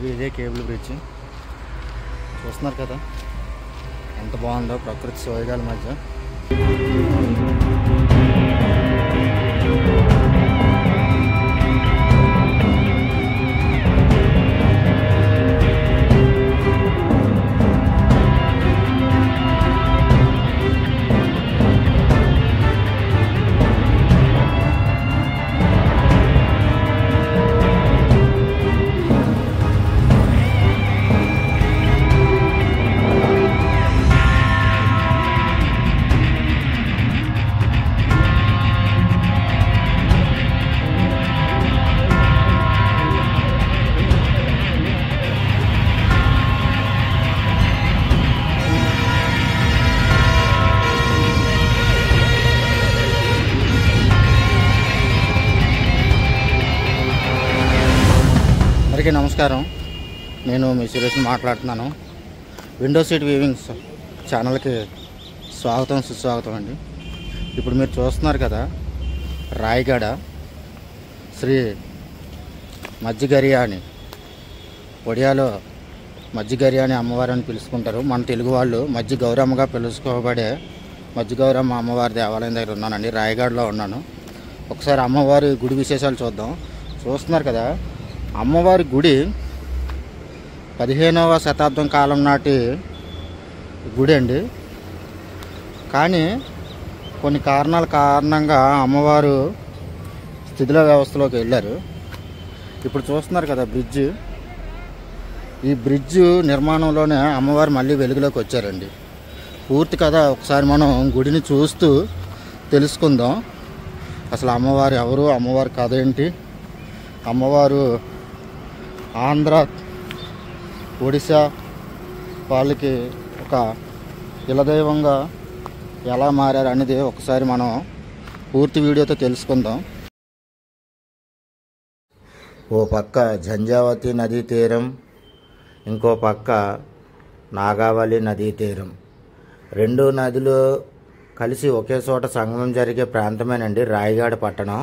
ఇదే cable bridge చూస్తున్నారు కదా, ఎంత బాగుందో ప్రకృతి సోయగాల మధ్య. అందరికీ నమస్కారం. నేను మీ సురేష్ మాట్లాడుతున్నాను. విండో సీట్ వీవింగ్స్ ఛానల్కి స్వాగతం, సుస్వాగతం అండి. ఇప్పుడు మీరు చూస్తున్నారు కదా, రాయగడ శ్రీ మజ్జిగరియా అని, ఒడియాలో మజ్జిగరియా అని అమ్మవారిని పిలుచుకుంటారు. మన తెలుగు వాళ్ళు మజ్జి గౌరమ్మగా పిలుచుకోబడే మజ్జి గౌరమ్మ అమ్మవారి దేవాలయం దగ్గర ఉన్నానండి. రాయగడలో ఉన్నాను. ఒకసారి అమ్మవారి గుడి విశేషాలు చూద్దాం. చూస్తున్నారు కదా, అమ్మవారి గుడి 15వ శతాబ్దం కాలం నాటి గుడి అండి. కానీ కొన్ని కారణంగా అమ్మవారు స్థితిలో వ్యవస్థలోకి వెళ్ళారు. ఇప్పుడు చూస్తున్నారు కదా బ్రిడ్జ్, ఈ బ్రిడ్జ్ నిర్మాణంలోనే అమ్మవారు మళ్ళీ వెలుగులోకి వచ్చారండి. పూర్తి కథ ఒకసారి మనం గుడిని చూస్తూ తెలుసుకుందాం. అసలు అమ్మవారు ఎవరు, అమ్మవారి కథ ఏంటి, అమ్మవారు ఆంధ్ర, ఒడిశా వాళ్ళకి ఒక కులదైవంగా ఎలా మారారు అనేది ఒకసారి మనం పూర్తి వీడియోతో తెలుసుకుందాం. ఓ పక్క జంజావతి నదీ తీరం, ఇంకో పక్క నాగావళి నదీ తీరం. రెండు నదులు కలిసి ఒకే చోట సంగమం జరిగే ప్రాంతమేనండి రాయగడ పట్టణం.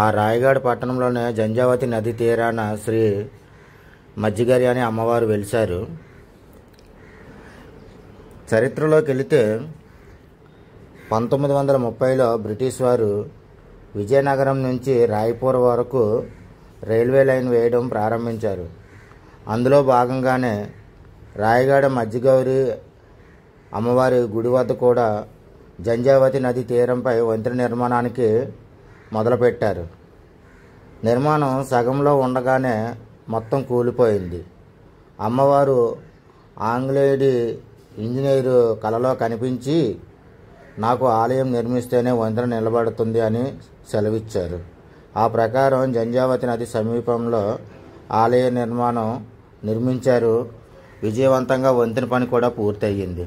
ఆ రాయగడ పట్టణంలోనే జంజావతి నది తీరాన శ్రీ మజ్జిగరియా అని అమ్మవారు వెలిశారు. చరిత్రలోకి వెళితే 1930లో బ్రిటిష్ వారు విజయనగరం నుంచి రాయ్పూర్ వరకు రైల్వే లైన్ వేయడం ప్రారంభించారు. అందులో భాగంగానే రాయగడ మజ్జిగౌరి అమ్మవారి గుడి వద్ద కూడా జంజావతి నది తీరంపై వంతెన నిర్మాణానికి మొదలుపెట్టారు. నిర్మాణం సగంలో ఉండగానే మొత్తం కూలిపోయింది. అమ్మవారు ఆంగ్లేయుడి ఇంజనీరు కలలో కనిపించి, నాకు ఆలయం నిర్మిస్తేనే వంతెన నిలబడుతుంది అని సెలవిచ్చారు. ఆ ప్రకారం జంజావతి నది సమీపంలో ఆలయ నిర్మించారు. విజయవంతంగా వంతెన పని కూడా పూర్తయింది.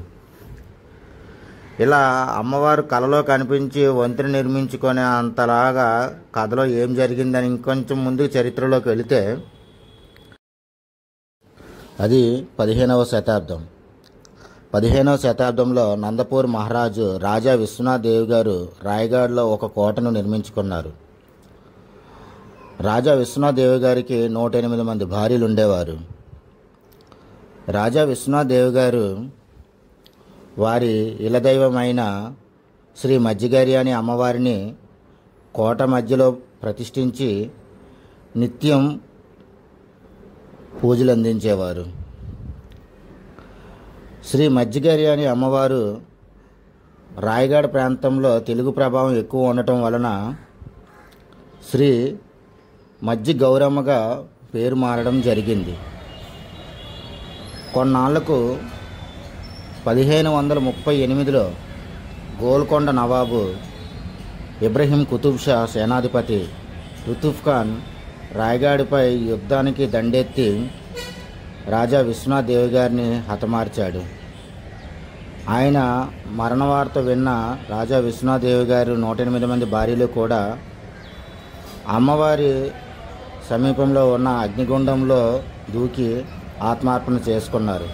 ఇలా అమ్మవారు కలలో కనిపించి వంతెన నిర్మించుకునే అంతలాగా కథలో ఏం జరిగిందని ఇంకొంచెం ముందు చరిత్రలోకి వెళితే, అది 15వ శతాబ్దం. 15వ శతాబ్దంలో నందపూర్ మహారాజు రాజా విశ్వనాథ్ దేవ్ గారు రాయగఢలో ఒక కోటను నిర్మించుకున్నారు. రాజా విశ్వనాథ్ దేవ్ గారికి 108 మంది భార్యలు ఉండేవారు. రాజా విశ్వనాథ్ దేవ్ గారు వారి ఇలదైవమైన శ్రీ మజ్జిగరియా అని అమ్మవారిని కోట మధ్యలో ప్రతిష్ఠించి నిత్యం పూజలు అందించేవారు. శ్రీ మజ్జిగరియా అని అమ్మవారు రాయగడ ప్రాంతంలో తెలుగు ప్రభావం ఎక్కువ ఉండటం వలన శ్రీ మజ్జి గౌరమ్మగా పేరు మారడం జరిగింది. కొన్నాళ్లకు 1538లో గోల్కొండ నవాబు ఇబ్రహీం కుతుబ్ షా సేనాధిపతి రుతుఫ్ ఖాన్ రాయగఢపై యుద్ధానికి దండెత్తి రాజా విశ్వనాథ్ దేవ్ గారిని హతమార్చాడు. ఆయన మరణ వార్త విన్న రాజా విశ్వనాథ్ దేవ్ గారు 108 మంది భార్యలు కూడా అమ్మవారి సమీపంలో ఉన్న అగ్నిగుండంలో దూకి ఆత్మార్పణ చేసుకున్నారు.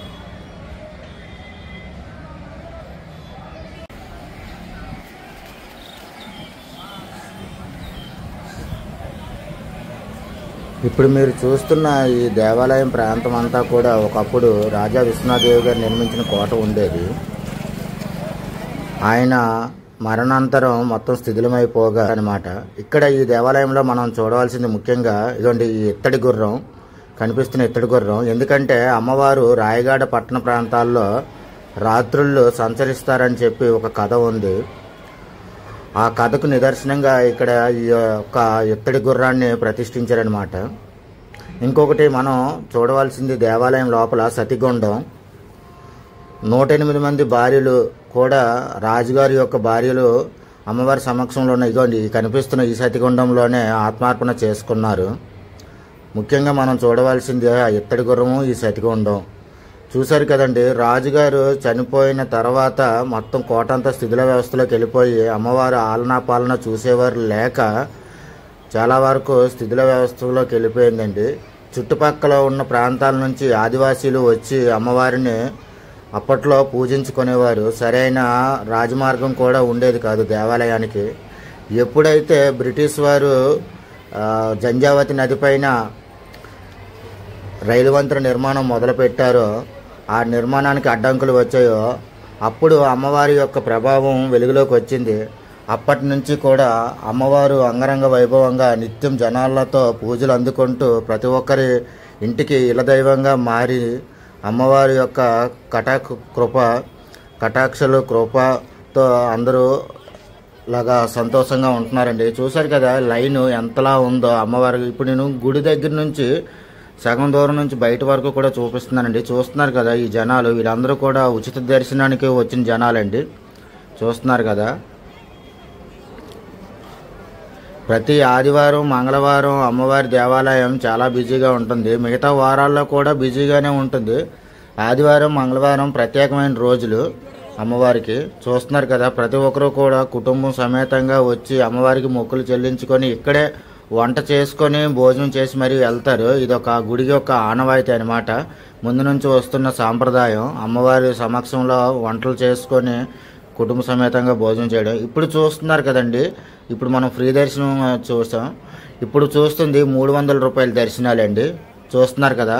ఇప్పుడు మీరు చూస్తున్న ఈ దేవాలయం ప్రాంతం అంతా కూడా ఒకప్పుడు రాజా విశ్వనాథదేవి గారు నిర్మించిన కోట ఉండేది. ఆయన మరణాంతరం మొత్తం శిథిలమైపోగా అనమాట. ఇక్కడ ఈ దేవాలయంలో మనం చూడవలసింది ముఖ్యంగా ఇదిగోండి ఈ ఇత్తడి గుర్రం, కనిపిస్తున్న ఇత్తడి గుర్రం. ఎందుకంటే అమ్మవారు రాయగాడ పట్టణ ప్రాంతాల్లో రాత్రుళ్ళు సంచరిస్తారని చెప్పి ఒక కథ ఉంది. ఆ కథకు నిదర్శనంగా ఇక్కడ ఈ యొక్క ఇత్తడి గుర్రాన్ని ప్రతిష్ఠించారనమాట. ఇంకొకటి మనం చూడవలసింది దేవాలయం లోపల సతిగుండం. 108 మంది భార్యలు కూడా రాజుగారి యొక్క భార్యలు అమ్మవారి సమక్షంలో ఉన్న ఇగోండి కనిపిస్తున్న ఈ సతిగుండంలోనే ఆత్మార్పణ చేసుకున్నారు. ముఖ్యంగా మనం చూడవలసింది ఆ ఇత్తడి గుర్రము, ఈ సతిగుండం. చూశారు కదండి, రాజుగారు చనిపోయిన తర్వాత మొత్తం కోటంతా స్థితిల వ్యవస్థలోకి వెళ్ళిపోయి అమ్మవారు ఆలనా పాలన చూసేవారు లేక చాలా వరకు స్థితిల వ్యవస్థలోకి వెళ్ళిపోయిందండి. చుట్టుపక్కల ఉన్న ప్రాంతాల నుంచి ఆదివాసీలు వచ్చి అమ్మవారిని అప్పట్లో పూజించుకునేవారు. సరైన రాజమార్గం కూడా ఉండేది కాదు దేవాలయానికి. ఎప్పుడైతే బ్రిటిష్ వారు జంజావతి నది పైన రైలు వంతెన నిర్మాణం మొదలుపెట్టారో, ఆ నిర్మాణానికి అడ్డంకులు వచ్చాయో అప్పుడు అమ్మవారి యొక్క ప్రభావం వెలుగులోకి వచ్చింది. అప్పటి నుంచి కూడా అమ్మవారు అంగరంగ వైభవంగా నిత్యం జనాలతో పూజలు అందుకుంటూ ప్రతి ఒక్కరి ఇంటికి ఇలదైవంగా మారి అమ్మవారి యొక్క కటాక్షలు కృపతో అందరూ లాగా సంతోషంగా ఉంటున్నారండి. చూశారు కదా లైన్ ఎంతలా ఉందో అమ్మవారి. ఇప్పుడు నేను గుడి దగ్గర నుంచి సగం దూరం నుంచి బయట వరకు కూడా చూపిస్తున్నానండి. చూస్తున్నారు కదా ఈ జనాలు, వీళ్ళందరూ కూడా ఉచిత దర్శనానికి వచ్చిన జనాలండి. చూస్తున్నారు కదా, ప్రతి ఆదివారం మంగళవారం అమ్మవారి దేవాలయం చాలా బిజీగా ఉంటుంది. మిగతా వారాల్లో కూడా బిజీగానే ఉంటుంది. ఆదివారం మంగళవారం ప్రత్యేకమైన రోజులు అమ్మవారికి. చూస్తున్నారు కదా, ప్రతి ఒక్కరూ కూడా కుటుంబం సమేతంగా వచ్చి అమ్మవారికి మొక్కులు చెల్లించుకొని ఇక్కడే వంట చేసుకొని భోజనం చేసి మరీ వెళ్తారు. ఇది ఒక గుడికి ఒక ఆనవాయితీ అనమాట. ముందు నుంచి వస్తున్న సాంప్రదాయం అమ్మవారి సమక్షంలో వంటలు చేసుకొని కుటుంబ సమేతంగా భోజనం చేయడం. ఇప్పుడు చూస్తున్నారు కదండి, ఇప్పుడు మనం ఫ్రీ దర్శనం చూసాం. ఇప్పుడు చూస్తుంది 300 రూపాయల దర్శనాలండి. చూస్తున్నారు కదా,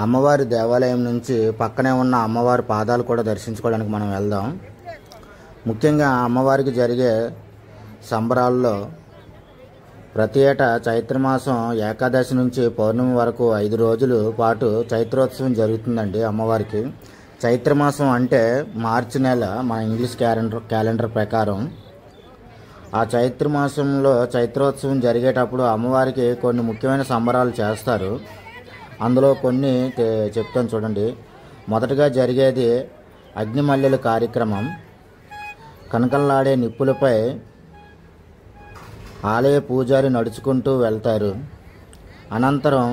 అమ్మవారి దేవాలయం నుంచి పక్కనే ఉన్న అమ్మవారి పాదాలు కూడా దర్శించుకోవడానికి మనం వెళ్దాం. ముఖ్యంగా అమ్మవారికి జరిగే సంబరాల్లో ప్రతి ఏటా చైత్రమాసం ఏకాదశి నుంచి పౌర్ణమి వరకు 5 రోజుల పాటు చైత్రోత్సవం జరుగుతుందండి అమ్మవారికి. చైత్రమాసం అంటే మార్చి నెల మన ఇంగ్లీష్ క్యాలెండర్ ప్రకారం. ఆ చైత్రమాసంలో చైత్రోత్సవం జరిగేటప్పుడు అమ్మవారికి కొన్ని ముఖ్యమైన సంబరాలు చేస్తారు. అందులో కొన్ని చెప్తాను చూడండి. మొదటగా జరిగేది అగ్నిమల్లెల కార్యక్రమం. కనకల్లాడే నిప్పులపై ఆలయ పూజారి నడుచుకుంటూ వెళ్తారు. అనంతరం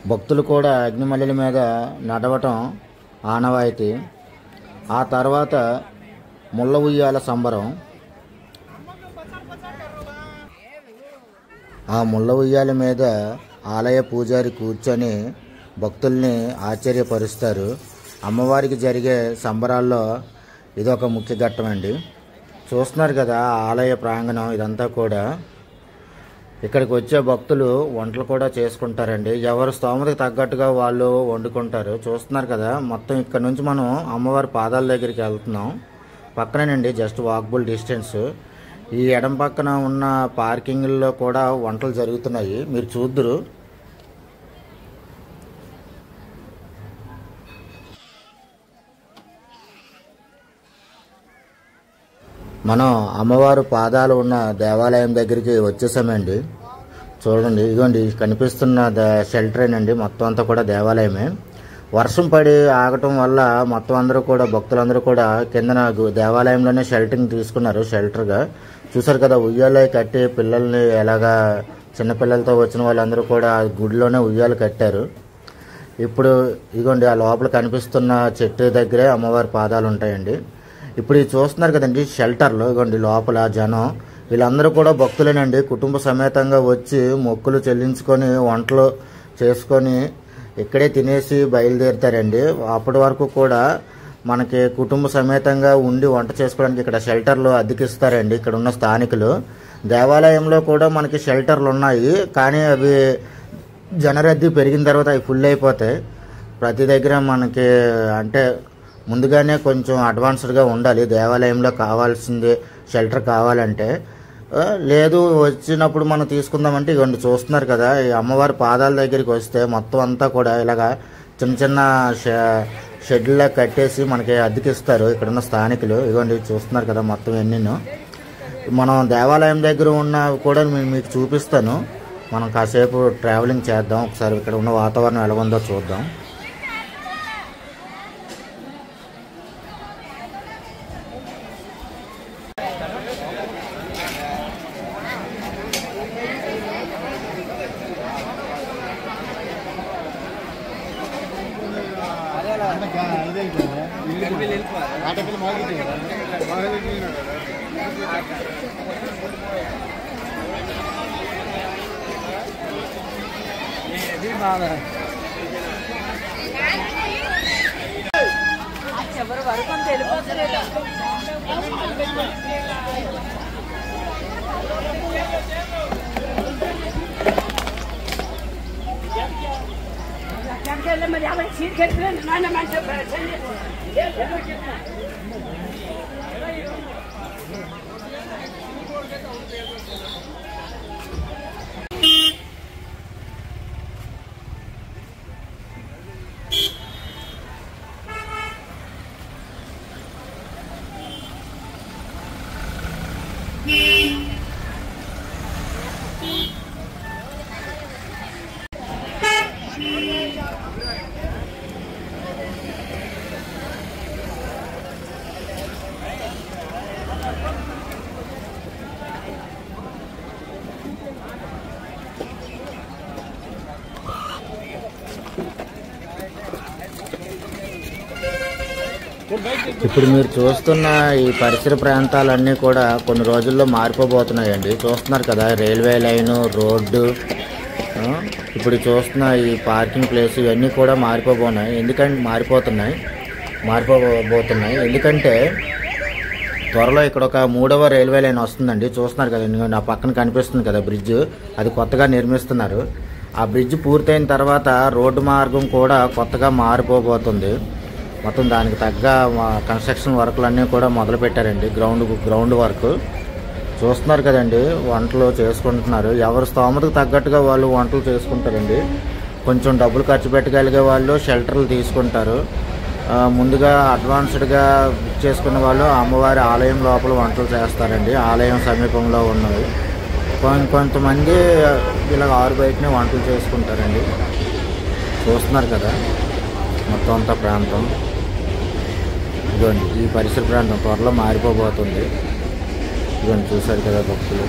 భక్తులు కూడా అగ్నిమల్లెల మీద నడవటం ఆనవాయితీ. ఆ తర్వాత ముళ్ళ ఉయ్యాల సంబరం. ఆ ముళ్ళ ఉయ్యాల మీద ఆలయ పూజారి కూర్చొని భక్తుల్ని ఆశ్చర్యపరుస్తారు. అమ్మవారికి జరిగే సంబరాల్లో ఇదొక ముఖ్య ఘట్టం అండి. చూస్తున్నారు కదా ఆలయ ప్రాంగణం ఇదంతా కూడా. ఇక్కడికి వచ్చే భక్తులు వంటలు కూడా చేసుకుంటారండి. ఎవరు స్తోమతకు తగ్గట్టుగా వాళ్ళు వండుకుంటారు. చూస్తున్నారు కదా, మొత్తం ఇక్కడ నుంచి మనం అమ్మవారి పాదాల దగ్గరికి వెళ్తున్నాం. పక్కనేనండి, జస్ట్ వాకబుల్ డిస్టెన్స్. ఈ ఎడం పక్కన ఉన్న పార్కింగ్లో కూడా వంటలు జరుగుతున్నాయి, మీరు చూద్దురు. మనం అమ్మవారు పాదాలు ఉన్న దేవాలయం దగ్గరికి వచ్చేసామండి. చూడండి, ఇదిగోండి కనిపిస్తున్న షెల్టరేనండి. మొత్తం అంతా కూడా దేవాలయమే. వర్షం పడి ఆగటం వల్ల మొత్తం అందరూ కూడా భక్తులందరూ కూడా కిందన దేవాలయంలోనే షెల్టరింగ్ తీసుకున్నారు షెల్టర్గా. చూసారు కదా, ఉయ్యాలు కట్టి పిల్లల్ని ఎలాగా చిన్నపిల్లలతో వచ్చిన వాళ్ళందరూ కూడా గుడిలోనే ఉయ్యాలు కట్టారు. ఇప్పుడు ఇదిగోండి ఆ లోపల కనిపిస్తున్న చెట్టు దగ్గరే అమ్మవారి పాదాలు ఉంటాయండి. ఇప్పుడు ఇది చూస్తున్నారు కదండి షెల్టర్లో, ఇదిగోండి లోపల జనం వీళ్ళందరూ కూడా భక్తులేనండి. కుటుంబ సమేతంగా వచ్చి మొక్కులు చెల్లించుకొని వంటలు చేసుకొని ఇక్కడే తినేసి బయలుదేరుతారండి. అప్పటి వరకు కూడా మనకి కుటుంబ సమేతంగా ఉండి వంట చేసుకోవడానికి ఇక్కడ షెల్టర్లు అద్దెకిస్తారండి ఇక్కడ ఉన్న స్థానికులు. దేవాలయంలో కూడా మనకి షెల్టర్లు ఉన్నాయి, కానీ అవి జనరద్దీ పెరిగిన తర్వాత అవి ఫుల్ అయిపోతాయి. ప్రతి దగ్గర మనకి అంటే ముందుగానే కొంచెం అడ్వాన్స్డ్గా ఉండాలి దేవాలయంలో కావాల్సింది షెల్టర్ కావాలంటే. లేదు వచ్చినప్పుడు మనం తీసుకుందామంటే ఇవన్నీ చూస్తున్నారు కదా, ఈ అమ్మవారి పాదాల దగ్గరికి వస్తే మొత్తం అంతా కూడా ఇలాగా చిన్న చిన్న షెడ్లా కట్టేసి మనకి అద్దెకిస్తారు ఇక్కడున్న స్థానికులు. ఇవ్వండి చూస్తున్నారు కదా మొత్తం ఎన్నెన్నో. మనం దేవాలయం దగ్గర ఉన్న కూడా మీకు చూపిస్తాను. మనం కాసేపు ట్రావెలింగ్ చేద్దాం, ఒకసారి ఇక్కడ ఉన్న వాతావరణం ఎలా ఉందో చూద్దాం. ఎవరు వరకు అంత వెళ్ళిపోతలేదు. మరి అవి సీట్ కట్టిన నాన్న మంచి ఇప్పుడు మీరు చూస్తున్న ఈ పరిసర ప్రాంతాలన్నీ కూడా కొన్ని రోజుల్లో మారిపోబోతున్నాయండి. చూస్తున్నారు కదా రైల్వే లైను, రోడ్డు, ఇప్పుడు చూస్తున్న ఈ పార్కింగ్ ప్లేస్ ఇవన్నీ కూడా మారిపోబోతున్నాయి. ఎందుకంటే త్వరలో ఇక్కడ ఒక 3వ రైల్వే లైన్ వస్తుందండి. చూస్తున్నారు కదా నా పక్కన కనిపిస్తుంది కదా బ్రిడ్జ్, అది కొత్తగా నిర్మిస్తున్నారు. ఆ బ్రిడ్జ్ పూర్తయిన తర్వాత రోడ్డు మార్గం కూడా కొత్తగా మారిపోబోతుంది. మొత్తం దానికి తగ్గ కన్స్ట్రక్షన్ వర్క్లన్నీ కూడా మొదలు పెట్టారండి. గ్రౌండ్ వర్క్ చూస్తున్నారు కదండి. వంటలు చేసుకుంటున్నారు, ఎవరు స్తోమతకు తగ్గట్టుగా వాళ్ళు వంటలు చేసుకుంటారండి. కొంచెం డబ్బులు ఖర్చు పెట్టగలిగే వాళ్ళు షెల్టర్లు తీసుకుంటారు. ముందుగా అడ్వాన్స్డ్గా బుక్ చేసుకున్న వాళ్ళు అమ్మవారి ఆలయం లోపల వంటలు చేస్తారండి, ఆలయం సమీపంలో ఉన్నవి. కొంతమంది ఇలా ఆరు బయటనే వంటలు చేసుకుంటారండి. చూస్తున్నారు కదా మొత్తం అంతా ప్రాంతం. ఇదిగోండి ఈ పరిసర ప్రాంతం త్వరలో మారిపోబోతుంది. ఇదిగోండి చూశారు కదా భక్తులు.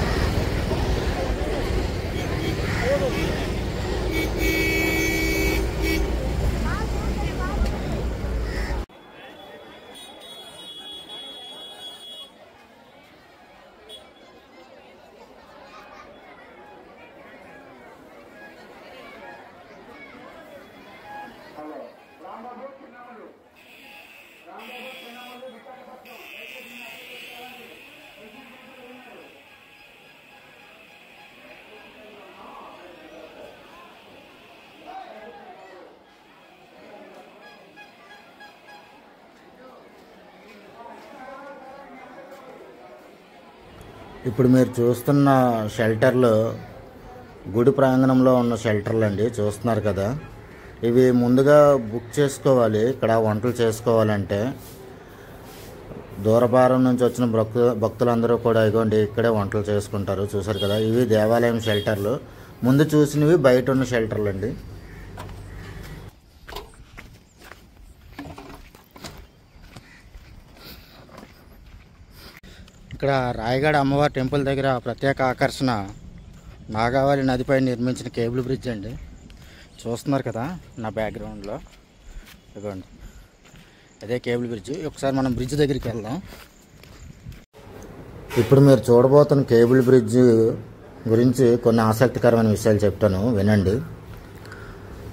ఇప్పుడు మీరు చూస్తున్న షెల్టర్లు గుడి ప్రాంగణంలో ఉన్న షెల్టర్లు అండి. చూస్తున్నారు కదా, ఇవి ముందుగా బుక్ చేసుకోవాలి. ఇక్కడ వంటలు చేసుకోవాలంటే దూరభారం నుంచి వచ్చిన భక్తులందరూ కూడా ఇగోండి ఇక్కడే వంటలు చేసుకుంటారు. చూసారు కదా, ఇవి దేవాలయం షెల్టర్లు. ముందు చూసినవి బయట ఉన్న షెల్టర్లు అండి. ఇక్కడ రాయగడ అమ్మవారి టెంపుల్ దగ్గర ప్రత్యేక ఆకర్షణ నాగావళి నదిపై నిర్మించిన కేబుల్ బ్రిడ్జ్ అండి. చూస్తున్నారు కదా నా బ్యాక్గ్రౌండ్లో, ఇదిగోండి అదే కేబుల్ బ్రిడ్జ్. ఒకసారి మనం బ్రిడ్జ్ దగ్గరికి వెళ్దాం. ఇప్పుడు మీరు చూడబోతున్న కేబుల్ బ్రిడ్జ్ గురించి కొన్ని ఆసక్తికరమైన విషయాలు చెప్తాను, వినండి.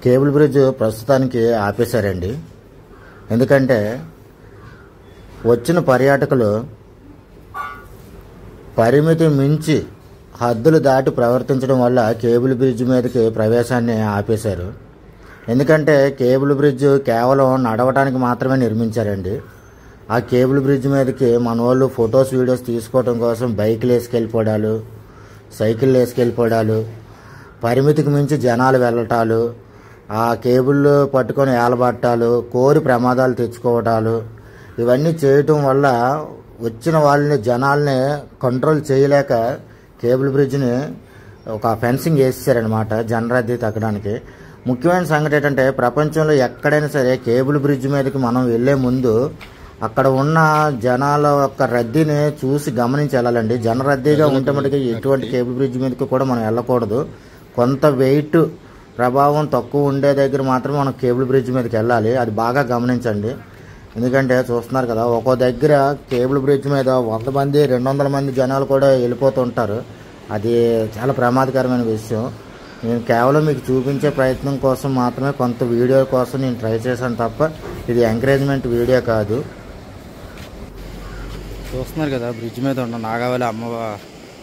కేబుల్ బ్రిడ్జ్ ప్రస్తుతానికి ఆపేశారండి. ఎందుకంటే వచ్చిన పర్యాటకులు పరిమితి మించి హద్దులు దాటి ప్రవర్తించడం వల్ల కేబుల్ బ్రిడ్జ్ మీదకి ప్రవేశాన్ని ఆపేశారు. ఎందుకంటే కేబుల్ బ్రిడ్జ్ కేవలం నడవటానికి మాత్రమే నిర్మించారండి. ఆ కేబుల్ బ్రిడ్జ్ మీదకి మన వాళ్ళు ఫొటోస్ వీడియోస్ తీసుకోవడం కోసం బైకులు వేసుకెళ్ళిపోవడాలు, సైకిళ్ళు వేసుకెళ్ళిపోవడాలు, పరిమితికి మించి జనాలు వెళ్ళటాలు, ఆ కేబుల్ పట్టుకొని ఏలబట్టాలు, కోరి ప్రమాదాలు తెచ్చుకోవటాలు, ఇవన్నీ చేయటం వల్ల వచ్చిన వాళ్ళని జనాల్ని కంట్రోల్ చేయలేక కేబుల్ బ్రిడ్జ్ని ఒక ఫెన్సింగ్ వేసేసారనమాట జనరద్దీ తగ్గడానికి. ముఖ్యమైన సంగతి ఏంటంటే ప్రపంచంలో ఎక్కడైనా సరే కేబుల్ బ్రిడ్జ్ మీదకి మనం వెళ్ళే ముందు అక్కడ ఉన్న జనాల యొక్క రద్దీని చూసి గమనించి వెళ్ళాలండి. జనరద్దీగా ఉంటే మటుకు ఎటువంటి కేబుల్ బ్రిడ్జ్ మీదకి కూడా మనం వెళ్ళకూడదు. కొంత వెయిట్ ప్రభావం తక్కువ ఉండే దగ్గర మాత్రం మనం కేబుల్ బ్రిడ్జ్ మీదకి వెళ్ళాలి. అది బాగా గమనించండి. ఎందుకంటే చూస్తున్నారు కదా, ఒక్కో దగ్గర కేబుల్ బ్రిడ్జ్ మీద 100 మంది 200 మంది జనాలు కూడా వెళ్ళిపోతుంటారు. అది చాలా ప్రమాదకరమైన విషయం. నేను కేవలం మీకు చూపించే ప్రయత్నం కోసం మాత్రమే కొంత వీడియో కోసం నేను ట్రై చేశాను తప్ప ఇది ఎంకరేజ్మెంట్ వీడియో కాదు. చూస్తున్నారు కదా, బ్రిడ్జ్ మీద ఉన్న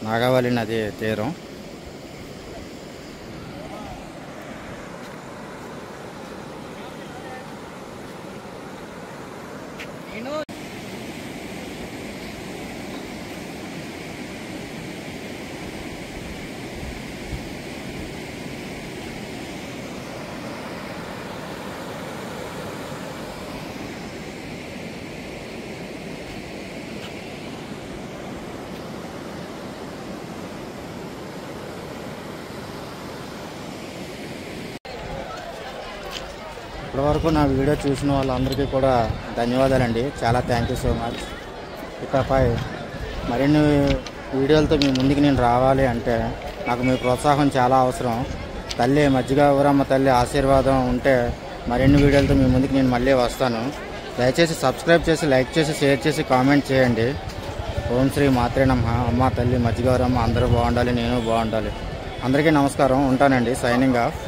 నాగావళి నది తీరం. ఇప్పటివరకు నా వీడియో చూసిన వాళ్ళందరికీ కూడా ధన్యవాదాలండి. చాలా థ్యాంక్ యూ సో మచ్. ఇకపై మరిన్ని వీడియోలతో మీ ముందుకు నేను రావాలి అంటే నాకు మీ ప్రోత్సాహం చాలా అవసరం. తల్లి మజ్జిగ ఊరమ్మ తల్లి ఆశీర్వాదం ఉంటే మరిన్ని వీడియోలతో మీ ముందుకు నేను మళ్ళీ వస్తాను. దయచేసి సబ్స్క్రైబ్ చేసి, లైక్ చేసి, షేర్ చేసి, కామెంట్ చేయండి. ఓం శ్రీ మాత్రే నమః. అమ్మ తల్లి మజ్జిగ ఊరమ్మ అందరూ బాగుండాలి, నేను బాగుండాలి. అందరికీ నమస్కారం. ఉంటానండి. Signing off.